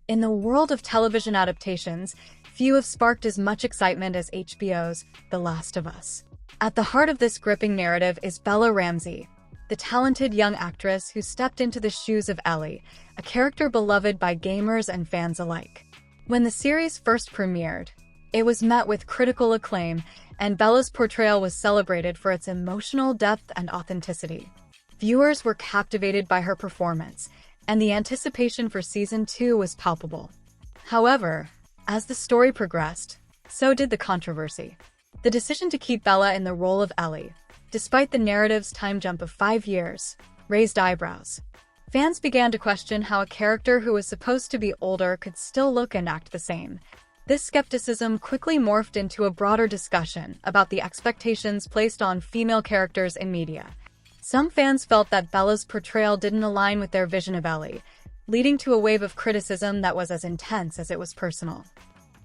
In the world of television adaptations, few have sparked as much excitement as HBO's The Last of Us. At the heart of this gripping narrative is Bella Ramsay, the talented young actress who stepped into the shoes of Ellie, a character beloved by gamers and fans alike. When the series first premiered, it was met with critical acclaim, and Bella's portrayal was celebrated for its emotional depth and authenticity. Viewers were captivated by her performance, and the anticipation for Season 2 was palpable. However, as the story progressed, so did the controversy. The decision to keep Bella in the role of Ellie, despite the narrative's time jump of 5 years, raised eyebrows. Fans began to question how a character who was supposed to be older could still look and act the same. This skepticism quickly morphed into a broader discussion about the expectations placed on female characters in media. Some fans felt that Bella's portrayal didn't align with their vision of Ellie, leading to a wave of criticism that was as intense as it was personal.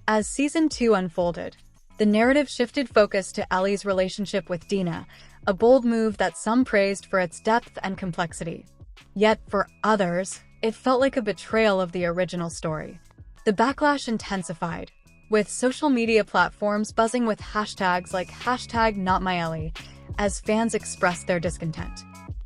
As Season 2 unfolded, the narrative shifted focus to Ellie's relationship with Dina, a bold move that some praised for its depth and complexity. Yet, for others, it felt like a betrayal of the original story. The backlash intensified, with social media platforms buzzing with hashtags like #NotMyEllie, as fans expressed their discontent.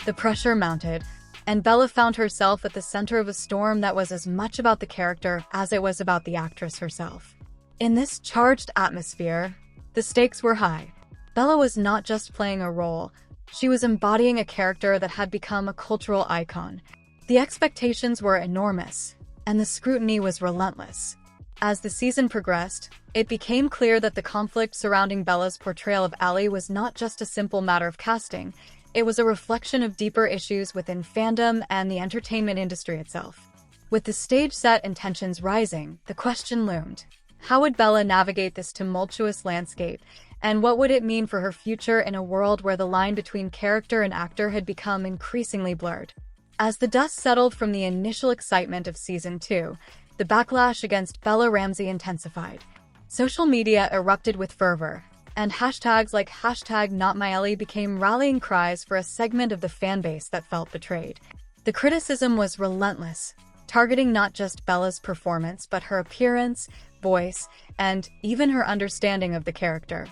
The pressure mounted, and Bella found herself at the center of a storm that was as much about the character as it was about the actress herself. In this charged atmosphere, the stakes were high. Bella was not just playing a role, she was embodying a character that had become a cultural icon. The expectations were enormous, and the scrutiny was relentless. As the season progressed, it became clear that the conflict surrounding Bella's portrayal of Ellie was not just a simple matter of casting, it was a reflection of deeper issues within fandom and the entertainment industry itself. With the stage set and tensions rising, the question loomed: how would Bella navigate this tumultuous landscape, and what would it mean for her future in a world where the line between character and actor had become increasingly blurred? As the dust settled from the initial excitement of Season 2, the backlash against Bella Ramsay intensified. Social media erupted with fervor, and hashtags like #NotMyEllie became rallying cries for a segment of the fanbase that felt betrayed. The criticism was relentless, targeting not just Bella's performance but her appearance, voice, and even her understanding of the character.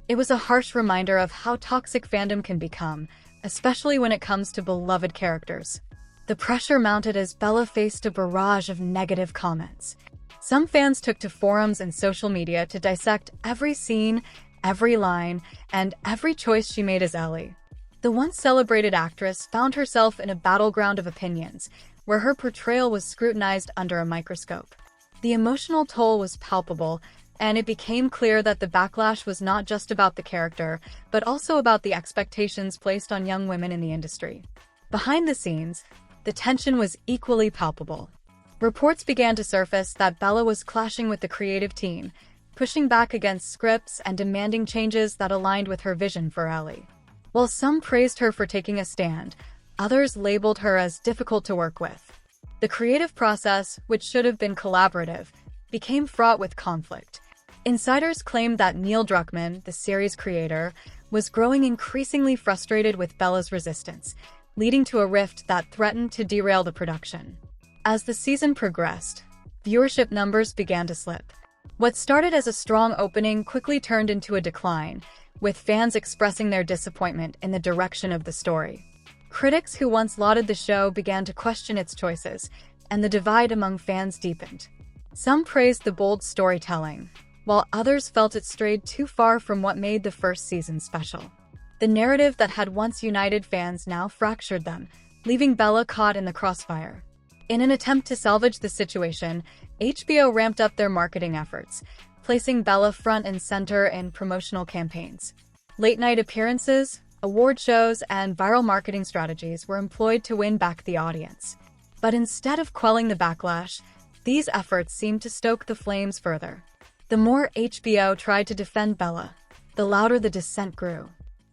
It was a harsh reminder of how toxic fandom can become, especially when it comes to beloved characters. The pressure mounted as Bella faced a barrage of negative comments. Some fans took to forums and social media to dissect every scene, every line, and every choice she made as Ellie. The once celebrated actress found herself in a battleground of opinions, where her portrayal was scrutinized under a microscope. The emotional toll was palpable, and it became clear that the backlash was not just about the character, but also about the expectations placed on young women in the industry. Behind the scenes, the tension was equally palpable. Reports began to surface that Bella was clashing with the creative team, pushing back against scripts and demanding changes that aligned with her vision for Ellie. While some praised her for taking a stand, others labeled her as difficult to work with. The creative process, which should have been collaborative, became fraught with conflict. Insiders claimed that Neil Druckmann, the series creator, was growing increasingly frustrated with Bella's resistance, leading to a rift that threatened to derail the production. As the season progressed, viewership numbers began to slip. What started as a strong opening quickly turned into a decline, with fans expressing their disappointment in the direction of the story. Critics who once lauded the show began to question its choices, and the divide among fans deepened. Some praised the bold storytelling, while others felt it strayed too far from what made the first season special. The narrative that had once united fans now fractured them, leaving Bella caught in the crossfire. In an attempt to salvage the situation, HBO ramped up their marketing efforts, placing Bella front and center in promotional campaigns. Late-night appearances, award shows, and viral marketing strategies were employed to win back the audience. But instead of quelling the backlash, these efforts seemed to stoke the flames further. The more HBO tried to defend Bella, the louder the dissent grew.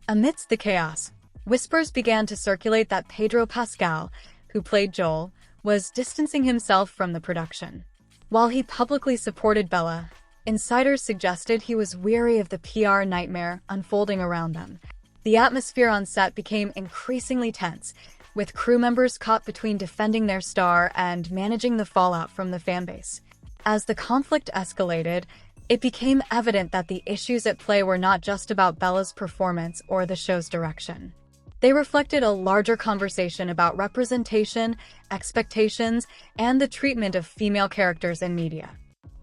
Amidst the chaos, whispers began to circulate that Pedro Pascal, who played Joel, was distancing himself from the production. While he publicly supported Bella, insiders suggested he was weary of the PR nightmare unfolding around them. The atmosphere on set became increasingly tense, with crew members caught between defending their star and managing the fallout from the fanbase. As the conflict escalated, it became evident that the issues at play were not just about Bella's performance or the show's direction. They reflected a larger conversation about representation, expectations, and the treatment of female characters in media.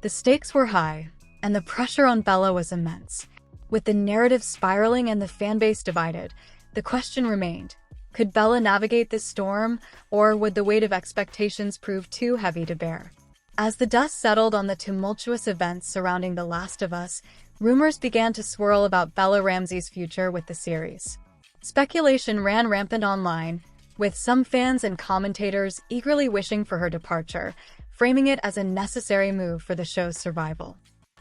The stakes were high, and the pressure on Bella was immense. With the narrative spiraling and the fanbase divided, the question remained: could Bella navigate this storm, or would the weight of expectations prove too heavy to bear? As the dust settled on the tumultuous events surrounding The Last of Us, rumors began to swirl about Bella Ramsay's future with the series. Speculation ran rampant online, with some fans and commentators eagerly wishing for her departure, framing it as a necessary move for the show's survival.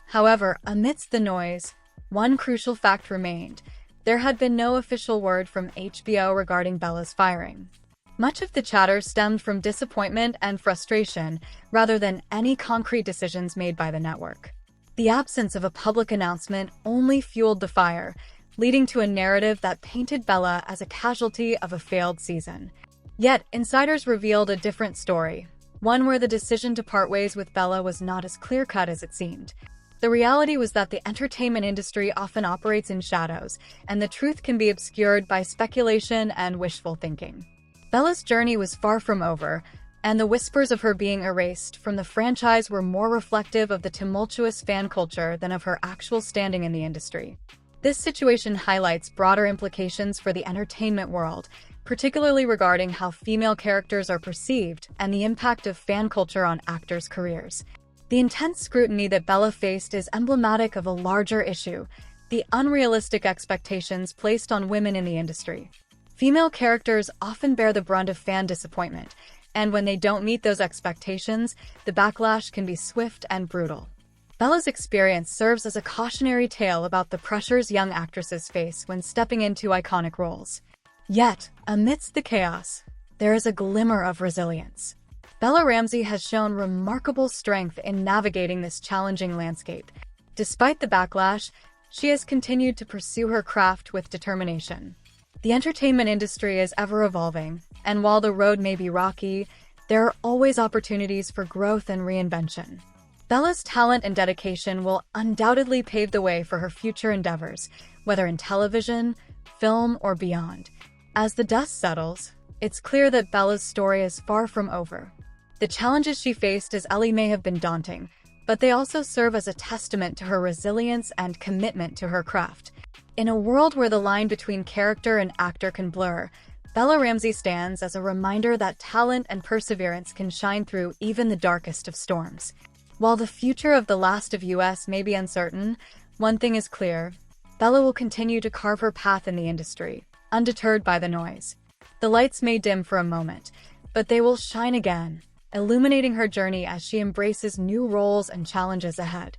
However, amidst the noise, one crucial fact remained: there had been no official word from HBO regarding Bella's firing. Much of the chatter stemmed from disappointment and frustration rather than any concrete decisions made by the network. The absence of a public announcement only fueled the fire, leading to a narrative that painted Bella as a casualty of a failed season. Yet, insiders revealed a different story, one where the decision to part ways with Bella was not as clear-cut as it seemed. The reality was that the entertainment industry often operates in shadows, and the truth can be obscured by speculation and wishful thinking. Bella's journey was far from over, and the whispers of her being erased from the franchise were more reflective of the tumultuous fan culture than of her actual standing in the industry. This situation highlights broader implications for the entertainment world, particularly regarding how female characters are perceived and the impact of fan culture on actors' careers. The intense scrutiny that Bella faced is emblematic of a larger issue: the unrealistic expectations placed on women in the industry. Female characters often bear the brunt of fan disappointment, and when they don't meet those expectations, the backlash can be swift and brutal. Bella's experience serves as a cautionary tale about the pressures young actresses face when stepping into iconic roles. Yet, amidst the chaos, there is a glimmer of resilience. Bella Ramsay has shown remarkable strength in navigating this challenging landscape. Despite the backlash, she has continued to pursue her craft with determination. The entertainment industry is ever-evolving, and while the road may be rocky, there are always opportunities for growth and reinvention. Bella's talent and dedication will undoubtedly pave the way for her future endeavors, whether in television, film, or beyond. As the dust settles, it's clear that Bella's story is far from over. The challenges she faced as Ellie may have been daunting, but they also serve as a testament to her resilience and commitment to her craft. In a world where the line between character and actor can blur, Bella Ramsay stands as a reminder that talent and perseverance can shine through even the darkest of storms. While the future of The Last of Us may be uncertain, one thing is clear: Bella will continue to carve her path in the industry, undeterred by the noise. The lights may dim for a moment, but they will shine again, illuminating her journey as she embraces new roles and challenges ahead.